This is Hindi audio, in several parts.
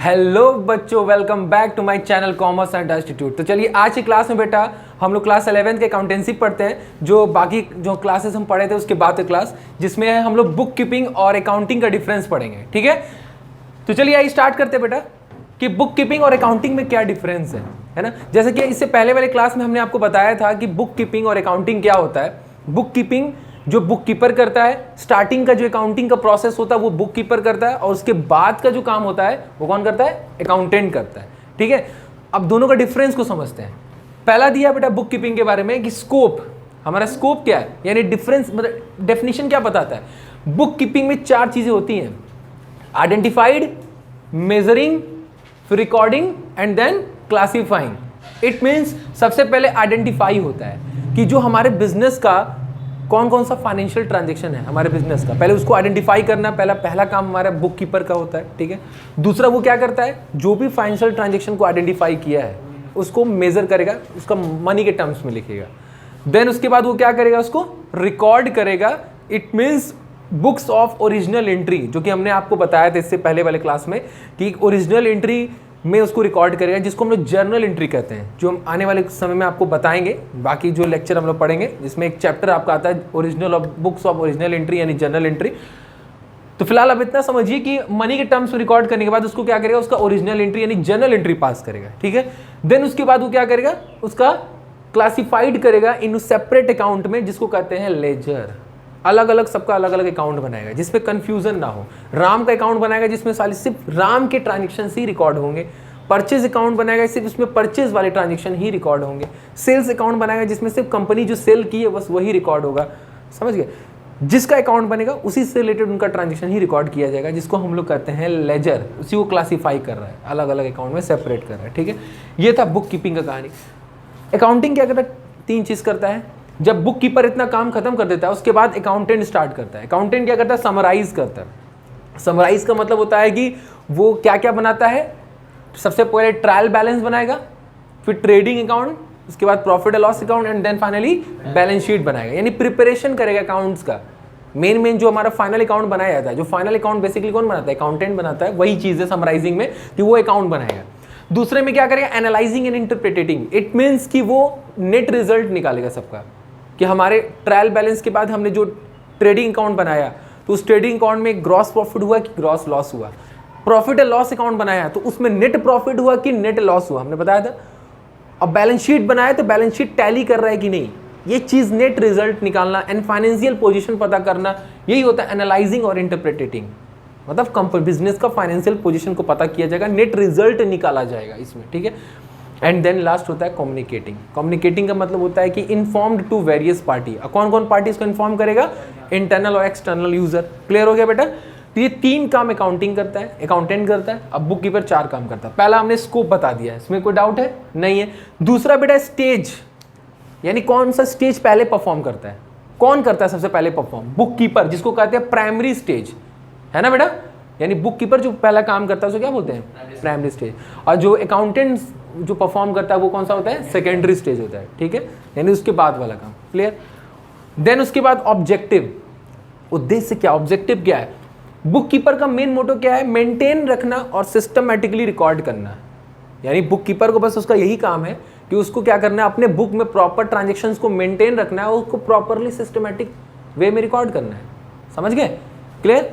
हेलो बच्चों, welcome back to my channel commerce and institute. तो चलिए आज की क्लास में बेटा हम लोग क्लास 11 के अकाउंटेंसी पढ़ते हैं। जो बाकी जो क्लासेस हम पढ़े थे उसके बाद की क्लास जिसमें हम लोग बुक कीपिंग और अकाउंटिंग का डिफरेंस पढ़ेंगे। ठीक है, तो चलिए आइए स्टार्ट करते हैं बेटा कि बुक कीपिंग और अकाउंटिंग में क्या डिफरेंस है ना। जैसे कि इससे पहले वाले क्लास में हमने आपको बताया था कि बुक कीपिंग और अकाउंटिंग क्या होता है। बुक कीपिंग जो बुक कीपर करता है, स्टार्टिंग का जो अकाउंटिंग का प्रोसेस होता है वो बुक कीपर करता है, और उसके बाद का जो काम होता है वो कौन करता है? अकाउंटेंट करता है। ठीक है, अब दोनों का डिफरेंस को समझते हैं। पहला दिया बेटा बुक कीपिंग के बारे में कि स्कोप, हमारा स्कोप क्या है, यानी डिफरेंस मतलब डेफिनेशन क्या बताता है। बुक कीपिंग में 4 चीजें होती हैं: identified, measuring, recording and then classifying. It means सबसे पहले आइडेंटिफाई होता है कि जो हमारे बिजनेस का कौन कौन सा फाइनेंशियल ट्रांजैक्शन है हमारे बिजनेस का, पहले उसको आइडेंटिफाई करना पहला काम हमारा बुक कीपर का होता है। ठीक है, दूसरा वो क्या करता है, जो भी फाइनेंशियल ट्रांजैक्शन को आइडेंटिफाई किया है उसको मेजर करेगा, उसका मनी के टर्म्स में लिखेगा। देन उसके बाद वो क्या करेगा, उसको रिकॉर्ड करेगा। It means books of original entry, जो कि हमने आपको बताया था इससे पहले वाले क्लास में कि ओरिजिनल एंट्री में उसको रिकॉर्ड करेगा, जिसको हम लोग जर्नल एंट्री कहते हैं, जो हम आने वाले समय में आपको बताएंगे। बाकी जो लेक्चर हम लोग पढ़ेंगे जिसमें एक चैप्टर आपका आता है original of books of original entry यानी जर्नल एंट्री। तो फिलहाल अब इतना समझिए कि मनी के टर्म्स में रिकॉर्ड करने के बाद उसको क्या करेगा, उसका ओरिजिनल एंट्री यानी जर्नल एंट्री पास करेगा। ठीक है, देन उसके बाद वो क्या करेगा, उसका क्लासिफाइड करेगा इन सेपरेट अकाउंट में, जिसको कहते हैं लेजर। अलग अलग सबका अलग अलग अकाउंट बनाएगा जिसपे कंफ्यूजन ना हो। राम का अकाउंट बनाएगा जिसमें साली सिर्फ राम के ट्रांजेक्शन ही रिकॉर्ड होंगे। परचेज अकाउंट बनाएगा सिर्फ उसमें परचेज वाले ट्रांजेक्शन ही रिकॉर्ड होंगे। सेल्स अकाउंट बनाएगा जिसमें सिर्फ कंपनी जो सेल की है बस वही रिकॉर्ड होगा। समझ गए? जिसका अकाउंट बनेगा उसी से रिलेटेड उनका ट्रांजेक्शन ही रिकॉर्ड किया जाएगा, जिसको हम लोग कहते हैं लेजर। उसी को क्लासीफाई कर रहा है, अलग अलग अकाउंट में सेपरेट कर रहा है। ठीक है, ये था बुक कीपिंग का कहानी। अकाउंटिंग क्या करता है? 3 चीज करता है। जब बुक कीपर इतना काम खत्म कर देता है उसके बाद अकाउंटेंट स्टार्ट करता है। अकाउंटेंट क्या करता है? समराइज करता है। समराइज का मतलब होता है कि वो क्या क्या बनाता है। सबसे पहले ट्रायल बैलेंस बनाएगा, फिर ट्रेडिंग अकाउंट, उसके बाद profit and loss account and then finally balance sheet बनाएगा। यानी प्रिपरेशन करेगा अकाउंट्स का। मेन जो हमारा फाइनल अकाउंट बनाया जाता है, जो फाइनल अकाउंट बेसिकली कौन बनाता है? अकाउंटेंट बनाता है। वही चीज है समराइजिंग में कि वो अकाउंट बनाएगा। दूसरे में क्या करेगा? Analysing and interpreting. It means कि वो नेट रिजल्ट निकालेगा सबका, कि हमारे ट्रायल बैलेंस के बाद हमने जो ट्रेडिंग अकाउंट बनाया तो उस ट्रेडिंग अकाउंट में ग्रॉस प्रॉफिट हुआ कि ग्रॉस लॉस हुआ। प्रॉफिट एंड लॉस अकाउंट बनाया तो उसमें नेट प्रॉफिट हुआ कि नेट लॉस हुआ, हमने बताया था। अब बैलेंस शीट बनाया तो बैलेंस शीट टैली कर रहा है कि नहीं, ये चीज नेट रिजल्ट निकालना एंड फाइनेंशियल पोजीशन पता करना, यही होता है एनालाइजिंग और इंटरप्रिटेटिंग। मतलब बिजनेस का फाइनेंशियल पोजीशन को पता किया जाएगा, नेट रिजल्ट निकाला जाएगा इसमें। ठीक है, एंड देन लास्ट होता है कम्युनिकेटिंग। कम्युनिकेटिंग का मतलब होता है कि इन्फॉर्म्ड टू वेरियस पार्टी। कौन कौन पार्टी इसको इन्फॉर्म करेगा? इंटरनल और एक्सटर्नल यूजर। क्लियर हो गया बेटा? तो ये 3 काम अकाउंटिंग करता है, अकाउंटेंट करता है। अब बुक कीपर 4 काम करता है। पहला हमने स्कोप बता दिया है, इसमें कोई डाउट है? नहीं है। दूसरा बेटा स्टेज, यानी कौन सा स्टेज पहले परफॉर्म करता है। कौन करता है सबसे पहले परफॉर्म? बुक कीपर, जिसको कहते हैं प्राइमरी स्टेज, है ना बेटा। यानी बुक कीपर जो पहला काम करता है उसको क्या बोलते हैं? Primary stage. और जो अकाउंटेंट जो परफॉर्म करता है वो कौन सा होता है? सेकेंडरी स्टेज होता है। ठीक है, यानी उसके बाद वाला काम। क्लियर? देन उसके बाद ऑब्जेक्टिव, उद्देश्य क्या, ऑब्जेक्टिव क्या है। बुक कीपर का मेन मोटो क्या है? मेंटेन रखना और सिस्टमैटिकली रिकॉर्ड करना। यानी बुक कीपर को बस उसका यही काम है कि उसको क्या करना है, अपने बुक में प्रॉपर ट्रांजैक्शंस को मेंटेन रखना है और उसको प्रॉपरली सिस्टमैटिक वे में रिकॉर्ड करना है। समझ गए? क्लियर?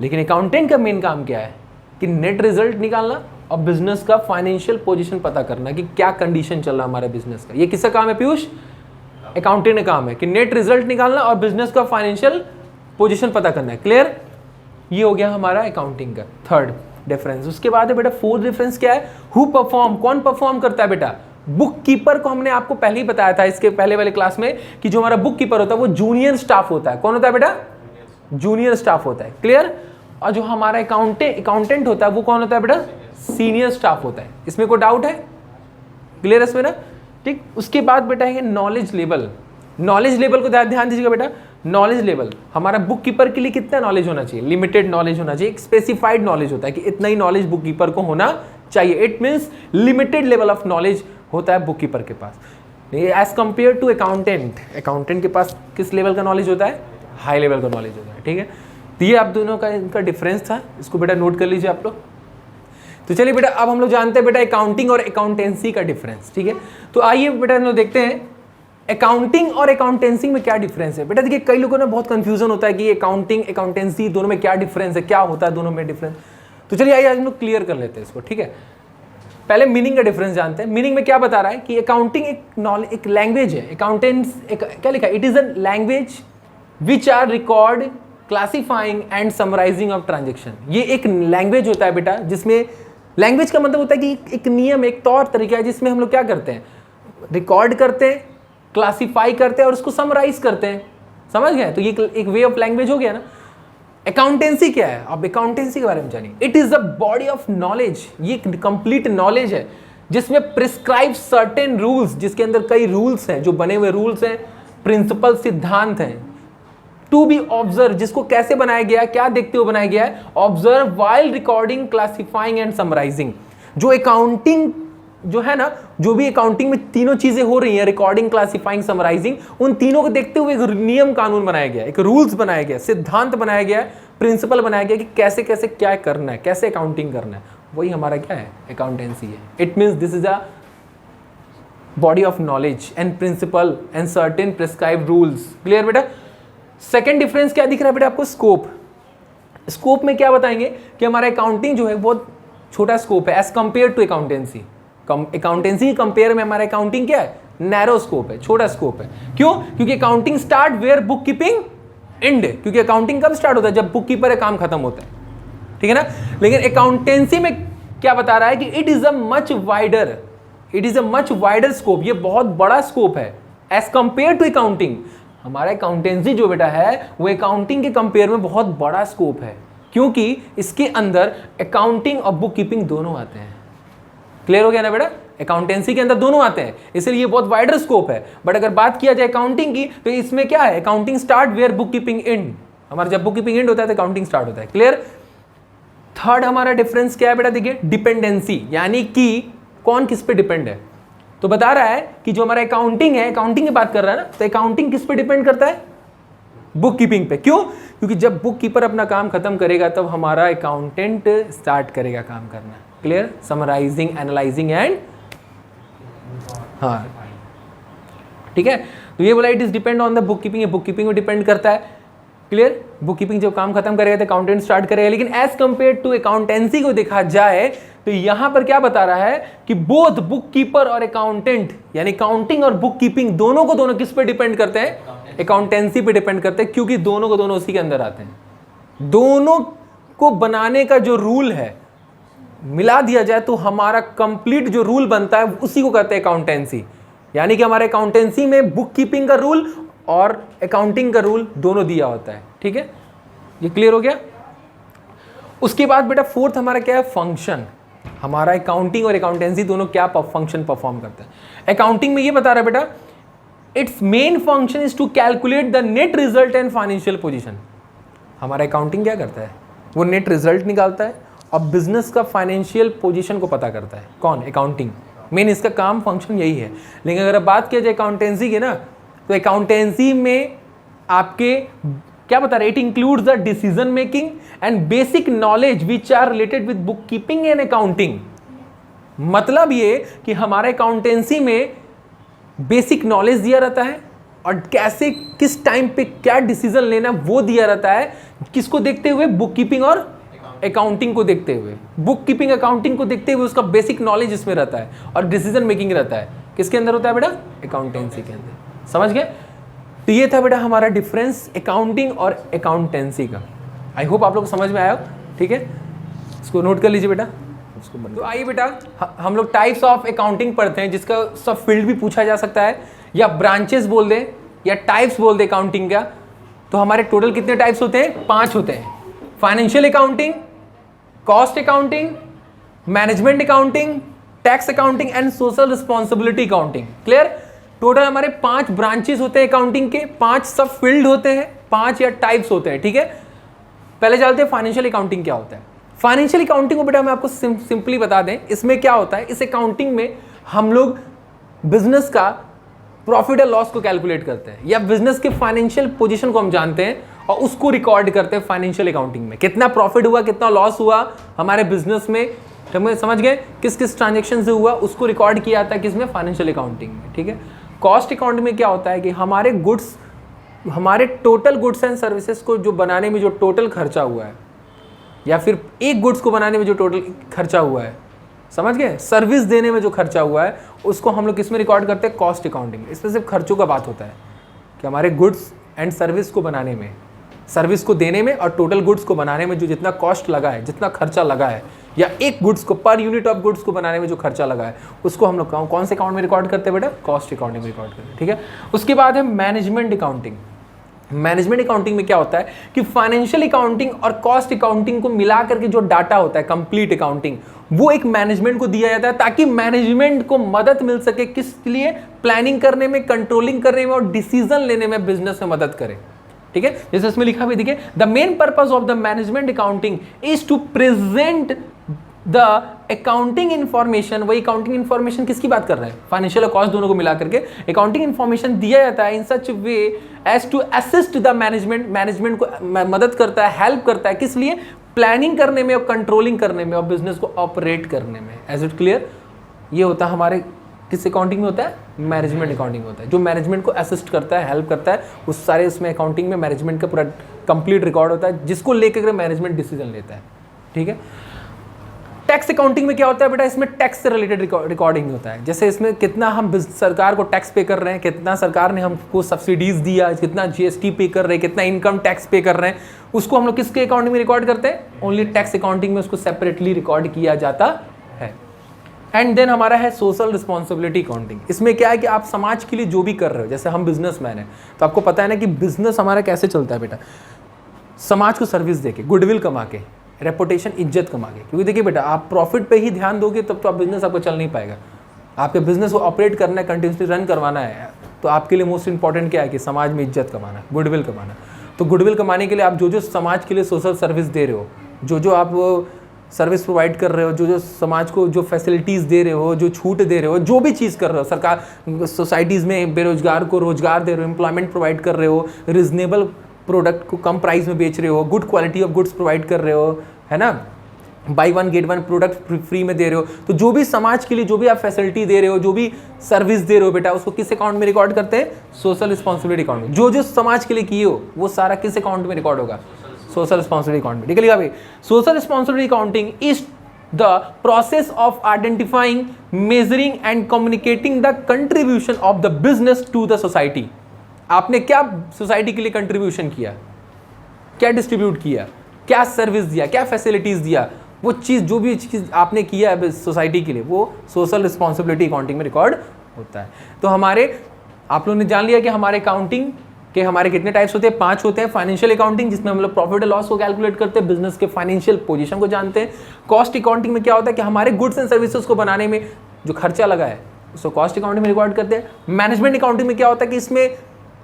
लेकिन अकाउंटेंट का मेन काम क्या है? कि नेट रिजल्ट निकालना और बिजनेस का फाइनेंशियल पोजीशन पता करना कि क्या कंडीशन चल रहा है हमारे बिजनेस का। ये किसका काम है पीयूष? अकाउंटेंट का काम है कि नेट रिजल्ट निकालना और बिजनेस का फाइनेंशियल पोजीशन पता करना है। क्लियर? ये हो गया हमारा अकाउंटिंग का 3rd डिफरेंस। उसके बाद है बेटा 4th डिफरेंस क्या है? हु परफॉर्म, कौन परफॉर्म करता है बेटा? बुक कीपर को हमने आपको पहले ही बताया था इसके पहले वाले क्लास में कि जो हमारा बुक कीपर होता है वो जूनियर स्टाफ होता है। कौन होता है बेटा? जूनियर स्टाफ होता है। क्लियर? और जो हमारा अकाउंटेंट होता है वो कौन होता है बेटा? सीनियर स्टाफ होता है। इसमें कोई डाउट है? क्लियर है इसमें ना? ठीक। उसके बाद बेटा है नॉलेज लेवल। नॉलेज लेवल को ध्यान दीजिएगा बेटा। नॉलेज लेवल हमारा बुक कीपर के लिए कितना नॉलेज होना चाहिए? लिमिटेड नॉलेज होना चाहिए। एक स्पेसिफाइड नॉलेज होता है कि इतना ही नॉलेज बुक कीपर को होना चाहिए। It means limited level of knowledge होता है बुक कीपर के पास as compare to accountant. Accountant के पास किस लेवल का नॉलेज होता है? हाई लेवल का नॉलेज होता है। ठीक है, तो ये आप दोनों का इनका डिफरेंस था, इसको बेटा नोट कर लीजिए आप लोग। तो चलिए बेटा अब हम लोग जानते हैं बेटा अकाउंटिंग और अकाउंटेंसी का डिफरेंस, ठीक है। तो आइए बेटा हम लोग देखते हैं अकाउंटिंग और अकाउंटेंसी में क्या डिफरेंस है। बेटा देखिए कई लोगों ने बहुत कंफ्यूजन होता है कि अकाउंटिंग अकाउंटेंसी दोनों में क्या डिफरेंस है, क्या होता है दोनों में डिफरेंस। तो चलिए आइए आज हम लोग क्लियर कर लेते हैं इसको, ठीक है। पहले मीनिंग का डिफरेंस जानते हैं। मीनिंग में क्या बता रहा है कि अकाउंटिंग एक लैंग्वेज है, अकाउंटेंट्स क्या लिखा है, it is a language which are record classifying and summarising of transaction. ये एक लैंग्वेज होता है बेटा, जिसमें लैंग्वेज का मतलब होता है कि एक नियम, एक तौर तरीका है जिसमें हम लोग क्या करते हैं, रिकॉर्ड करते हैं, क्लासिफाई करते हैं और उसको समराइज करते हैं। समझ गए? तो ये एक वे ऑफ लैंग्वेज हो गया ना। अकाउंटेंसी क्या है, अब अकाउंटेंसी के बारे में जानिए। It is a body of knowledge, ये कंप्लीट नॉलेज है जिसमें प्रिस्क्राइब सर्टेन रूल्स, जिसके अंदर कई रूल्स हैं, जो बने हुए रूल्स हैं, प्रिंसिपल, सिद्धांत हैं, टू बी ऑब्जर्व, जिसको कैसे बनाया गया है, क्या देखते हुए बनाया गया है, observe while recording, classifying and summarising. जो अकाउंटिंग जो है ना, जो भी अकाउंटिंग में तीनों चीजें हो रही हैं, रिकॉर्डिंग, क्लासिफाइंग, समराइजिंग, उन तीनों को देखते हुए एक नियम कानून बनाया गया, एक रूल्स बनाया गया, सिद्धांत बनाया गया, प्रिंसिपल बनाया गया कि कैसे कैसे क्या करना है, कैसे अकाउंटिंग करना है। वही हमारा क्या है, अकाउंटेंसी है। It means this is a body of knowledge and principle and certain prescribe rules. Clear बेटा? सेकेंड डिफरेंस क्या दिख रहा है बेटा आपको, स्कोप। स्कोप में क्या बताएंगे कि हमारा अकाउंटिंग जो है बहुत छोटा स्कोप है as compare to accountancy. Accountancy के कंपेयर में हमारा अकाउंटिंग क्या है, नैरो स्कोप है, छोटा स्कोप है। क्यों? क्योंकि accounting start where book keeping end. क्योंकि अकाउंटिंग कब स्टार्ट होता है, जब बुक कीपर का काम खत्म होता है, ठीक है ना। लेकिन अकाउंटेंसी में क्या बता रहा है कि it is a much wider scope, ये बहुत बड़ा स्कोप है एज कंपेयर टू अकाउंटिंग। हमारा अकाउंटेंसी जो बेटा है वो अकाउंटिंग के कंपेयर में बहुत बड़ा स्कोप है, क्योंकि इसके अंदर अकाउंटिंग और बुक कीपिंग दोनों आते हैं। क्लियर हो गया ना बेटा? अकाउंटेंसी के अंदर दोनों आते हैं, इसलिए ये बहुत वाइडर स्कोप है। बट अगर बात किया जाए अकाउंटिंग की, तो इसमें क्या है, accounting start where book keeping end. हमारा जब बुक कीपिंग एंड होता है तो अकाउंटिंग स्टार्ट होता है। क्लियर? थर्ड हमारा डिफरेंस क्या है बेटा, देखिए डिपेंडेंसी, यानी कि कौन किस पे डिपेंड है। तो बता रहा है कि जो हमारा अकाउंटिंग है, अकाउंटिंग की बात कर रहा है ना, तो अकाउंटिंग किस पे डिपेंड करता है, बुक कीपिंग पे। क्यों? क्योंकि जब बुक कीपर अपना काम खत्म करेगा तब हमारा अकाउंटेंट स्टार्ट करेगा काम करना। क्लियर? समराइजिंग, एनालाइजिंग एंड, हाँ ठीक है। तो ये बोला it is depend on the book keeping, ये बुक कीपिंग में डिपेंड करता है। क्लियर? बुक कीपिंग जब काम खत्म करेगा तो अकाउंटेंट स्टार्ट करेगा। लेकिन एज कंपेयर टू अकाउंटेंसी को देखा जाए तो यहां पर क्या बता रहा है कि बोथ बुक कीपर और अकाउंटेंट, यानी अकाउंटिंग और बुक कीपिंग दोनों को दोनों किस पे डिपेंड करते हैं, अकाउंटेंसी पे डिपेंड करते हैं, क्योंकि दोनों को दोनों उसी के अंदर आते हैं। दोनों को बनाने का जो रूल है मिला दिया जाए तो हमारा कंप्लीट जो रूल बनता है उसी को कहते हैं अकाउंटेंसी। यानी कि हमारे अकाउंटेंसी में बुक कीपिंग का रूल और अकाउंटिंग का रूल दोनों दिया होता है। ठीक है, ये क्लियर हो गया। उसके बाद बेटा फोर्थ हमारा क्या है, फंक्शन। हमारा अकाउंटिंग और अकाउंटेंसी दोनों क्या फंक्शन परफॉर्म करते हैं। अकाउंटिंग में ये बता रहा है बेटा, it's main function is to calculate the net result and financial position. हमारा अकाउंटिंग क्या करता है, वो नेट रिजल्ट निकालता है और बिजनेस का फाइनेंशियल पोजीशन को पता करता है। कौन? अकाउंटिंग। मेन इसका काम फंक्शन यही है। लेकिन अगर बात किया जाए अकाउंटेंसी की ना, तो अकाउंटेंसी में आपके क्या बता रहे, it includes the decision making and basic knowledge which are related with book keeping and accounting. मतलब ये कि हमारे अकाउंटेंसी में बेसिक नॉलेज दिया रहता है और कैसे किस टाइम पे क्या डिसीजन लेना वो दिया रहता है। किसको देखते हुए? बुक कीपिंग और अकाउंटिंग को देखते हुए। बुक कीपिंग अकाउंटिंग को देखते हुए उसका बेसिक नॉलेज इसमें रहता है और डिसीजन मेकिंग रहता है। किसके अंदर होता है बेटा? अकाउंटेंसी के अंदर। समझ गए? तो ये था बेटा हमारा डिफरेंस अकाउंटिंग और अकाउंटेंसी का। आई होप आप लोग को समझ में आया। ठीक है, इसको नोट कर लीजिए बेटा। तो आइए बेटा हम लोग टाइप्स ऑफ अकाउंटिंग पढ़ते हैं, जिसका सब फील्ड भी पूछा जा सकता है, या ब्रांचेस बोल दें या टाइप्स बोल दें अकाउंटिंग का। तो हमारे टोटल कितने टाइप्स होते हैं? 5 होते हैं। Financial accounting, cost accounting, management accounting, tax accounting and social responsibility accounting. Clear? Total हमारे 5 ब्रांचेस होते हैं अकाउंटिंग के, 5 सब फील्ड होते हैं, 5 या टाइप्स होते हैं। ठीक है, पहले जानते हैं फाइनेंशियल अकाउंटिंग क्या होता है। फाइनेंशियल अकाउंटिंग को बेटा मैं आपको सिंपली बता दें, इसमें क्या होता है, इस अकाउंटिंग में हम लोग बिजनेस का प्रॉफिट और लॉस को कैलकुलेट करते हैं, या बिजनेस के फाइनेंशियल पोजीशन को हम जानते हैं और उसको रिकॉर्ड करते हैं फाइनेंशियल अकाउंटिंग में। कितना प्रॉफिट हुआ, कितना लॉस हुआ हमारे बिजनेस में, समझ गए, किस किस ट्रांजेक्शन से हुआ, उसको रिकॉर्ड किया जाता है किसमें, फाइनेंशियल अकाउंटिंग में। ठीक है। कॉस्ट अकाउंट में क्या होता है कि हमारे गुड्स, हमारे टोटल गुड्स एंड सर्विसेज को जो बनाने में जो टोटल खर्चा हुआ है, या फिर एक गुड्स को बनाने में जो टोटल खर्चा हुआ है, समझ गए, सर्विस देने में जो खर्चा हुआ है, उसको हम लोग किस में रिकॉर्ड करते हैं, कॉस्ट अकाउंटिंग में। इसमें सिर्फ खर्चों का बात होता है कि हमारे गुड्स एंड सर्विस को बनाने में, सर्विस को देने में और टोटल गुड्स को बनाने में जो जितना कॉस्ट लगा है, जितना खर्चा लगा है, या एक गुड्स को, पर यूनिट ऑफ गुड्स को बनाने में जो खर्चा लगा है, उसको हम लोग कौन से अकाउंट में रिकॉर्ड करते हैं बेटा, कॉस्ट अकाउंटिंग में रिकॉर्ड करते हैं। ठीक है। उसके बाद है मैनेजमेंट अकाउंटिंग। मैनेजमेंट अकाउंटिंग में क्या होता है कि फाइनेंशियल अकाउंटिंग और कॉस्ट अकाउंटिंग को मिला करके जो डाटा होता है, कंप्लीट अकाउंटिंग, वो एक मैनेजमेंट को दिया जाता है ताकि मैनेजमेंट को मदद मिल सके, किस लिए, प्लानिंग करने में, कंट्रोलिंग करने में और डिसीजन लेने में बिजनेस में मदद करे। ठीक है। जैसे इसमें लिखा भी देखिए, the main purpose of the management accounting is to present the accounting information. वही अकाउंटिंग इन्फॉर्मेशन किसकी बात कर रहे हैं, फाइनेंशियल और कॉस्ट दोनों को मिला करके अकाउंटिंग इन्फॉर्मेशन दिया जाता है in such way as to assist the management. Management को मदद करता है, हेल्प करता है, किस लिए, प्लानिंग करने में और कंट्रोलिंग करने में और बिजनेस को ऑपरेट करने में। Is it clear. ये होता है हमारे किस अकाउंटिंग में होता है, मैनेजमेंट अकाउंटिंग में होता है, जो मैनेजमेंट को असिस्ट करता है, हेल्प करता है। उस सारे उसमें अकाउंटिंग में मैनेजमेंट का पूरा कंप्लीट रिकॉर्ड होता है, जिसको लेकर मैनेजमेंट डिसीजन लेता है। ठीक है। टैक्स अकाउंटिंग में क्या होता है बेटा, इसमें टैक्स से रिलेटेड रिकॉर्डिंग होता है। जैसे इसमें कितना हम सरकार को टैक्स पे कर रहे हैं, कितना सरकार ने हमको सब्सिडीज दिया, कितना जीएसटी पे कर रहे हैं, कितना इनकम टैक्स पे कर रहे हैं, उसको हम लोग किसके अकाउंटिंग में रिकॉर्ड करते हैं, ओनली टैक्स अकाउंटिंग में उसको सेपरेटली रिकॉर्ड किया जाता है। एंड देन हमारा है सोशल रिस्पॉन्सिबिलिटी अकाउंटिंग। इसमें क्या है कि आप समाज के लिए जो भी कर रहे हो, जैसे हम बिजनेसमैन हैं तो आपको पता है ना कि बिजनेस हमारा कैसे चलता है बेटा, समाज को सर्विस देके, गुडविल कमा के, रेपुटेशन, इज्जत कमा के। क्योंकि देखिए बेटा, आप प्रॉफिट पे ही ध्यान दोगे तब तो आप बिजनेस आपको चल नहीं पाएगा। आपके बिजनेस को ऑपरेट करना है, कंटिन्यूसली रन करवाना है, तो आपके लिए मोस्ट इंपॉर्टेंट क्या है कि समाज में इज्जत कमाना, गुडविल कमाना। तो गुडविल कमाने के लिए आप जो जो समाज के लिए सोशल सर्विस दे रहे हो, जो जो आप सर्विस प्रोवाइड कर रहे हो, जो जो समाज को जो फैसिलिटीज़ दे रहे हो, जो छूट दे रहे हो, जो भी चीज़ कर रहे हो, सरकार सोसाइटीज़ में बेरोजगार को रोजगार दे रहे हो, एम्प्लॉयमेंट प्रोवाइड कर रहे हो, रिजनेबल प्रोडक्ट को कम प्राइस में बेच रहे हो, good quality of goods provide कर रहे हो, है ना, by one get one product free में दे रहे हो, तो जो भी समाज के लिए जो भी आप फैसिलिटी दे रहे हो, जो भी सर्विस दे रहे हो बेटा, उसको किस अकाउंट में रिकॉर्ड करते हैं, सोशल रिस्पॉन्सिबिलिटी अकाउंट में। जो जो समाज के लिए किए हो वो सारा किस अकाउंट में रिकॉर्ड होगा, सोशल रिस्पॉन्सिबिलिटी अकाउंट में। ठीक है भाई। Social responsibility accounting is the process of identifying, measuring and communicating the contribution of the business to the society. आपने क्या सोसाइटी के लिए कंट्रीब्यूशन किया, क्या डिस्ट्रीब्यूट किया, क्या सर्विस दिया, क्या फैसिलिटीज़ दिया, वो चीज़, जो भी चीज़ आपने किया है सोसाइटी के लिए, वो सोशल रिस्पॉन्सिबिलिटी अकाउंटिंग में रिकॉर्ड होता है। तो हमारे, आप लोगों ने जान लिया कि हमारे अकाउंटिंग के हमारे कितने टाइप्स होते हैं, 5 होते हैं। फाइनेंशियल अकाउंटिंग, जिसमें हम लोग प्रॉफिट और लॉस को कैलकुलेट करते हैं, बिजनेस के फाइनेंशियल पोजीशन को जानते हैं। कॉस्ट अकाउंटिंग में क्या होता है कि हमारे गुड्स एंड सर्विसेज को बनाने में जो खर्चा लगा है उसको कॉस्ट अकाउंटिंग में रिकॉर्ड करते हैं। मैनेजमेंट अकाउंटिंग में क्या होता है कि इसमें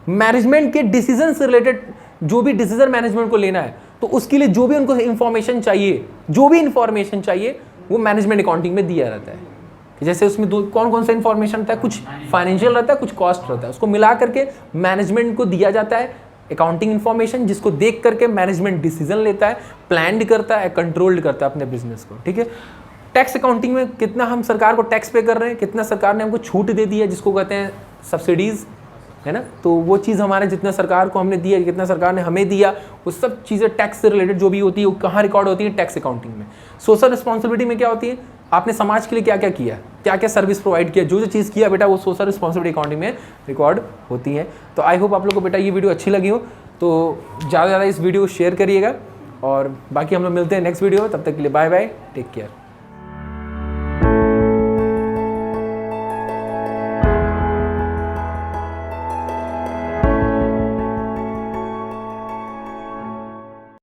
मैनेजमेंट के डिसीजन से रिलेटेड जो भी डिसीजन मैनेजमेंट को लेना है, तो उसके लिए जो भी उनको इंफॉर्मेशन चाहिए, जो भी इंफॉर्मेशन चाहिए, वो मैनेजमेंट अकाउंटिंग में दिया रहता है। जैसे उसमें कौन कौन सा इंफॉर्मेशन रहता है, कुछ फाइनेंशियल रहता है, कुछ कॉस्ट रहता है, उसको मिला करके मैनेजमेंट को दिया जाता है अकाउंटिंग इंफॉर्मेशन, जिसको देख करके मैनेजमेंट डिसीजन लेता है, प्लान करता है, कंट्रोल्ड करता है अपने बिजनेस को। ठीक है। टैक्स अकाउंटिंग में कितना हम सरकार को टैक्स पे कर रहे हैं, कितना सरकार ने हमको छूट दे दी है, जिसको कहते हैं सब्सिडीज़, है ना, तो वो चीज़ हमारे जितना सरकार को हमने दिया, कितना सरकार ने हमें दिया, वो सब चीज़ें टैक्स से रिलेटेड जो भी होती है वो कहाँ रिकॉर्ड होती है, टैक्स अकाउंटिंग में। सोशल रिस्पॉन्सिबिलिटी में क्या होती है, आपने समाज के लिए क्या क्या किया, क्या क्या सर्विस प्रोवाइड किया, जो जो चीज़ किया बेटा, वो सोशल रिस्पॉन्सिबिलिटी अकाउंटिंग में रिकॉर्ड होती है। तो आई होप आप लोग को बेटा ये वीडियो अच्छी लगी हो, तो ज़्यादा से ज़्यादा इस वीडियो को शेयर करिएगा, और बाकी हम लोग मिलते हैं नेक्स्ट वीडियो। तब तक के लिए बाय बाय, टेक केयर।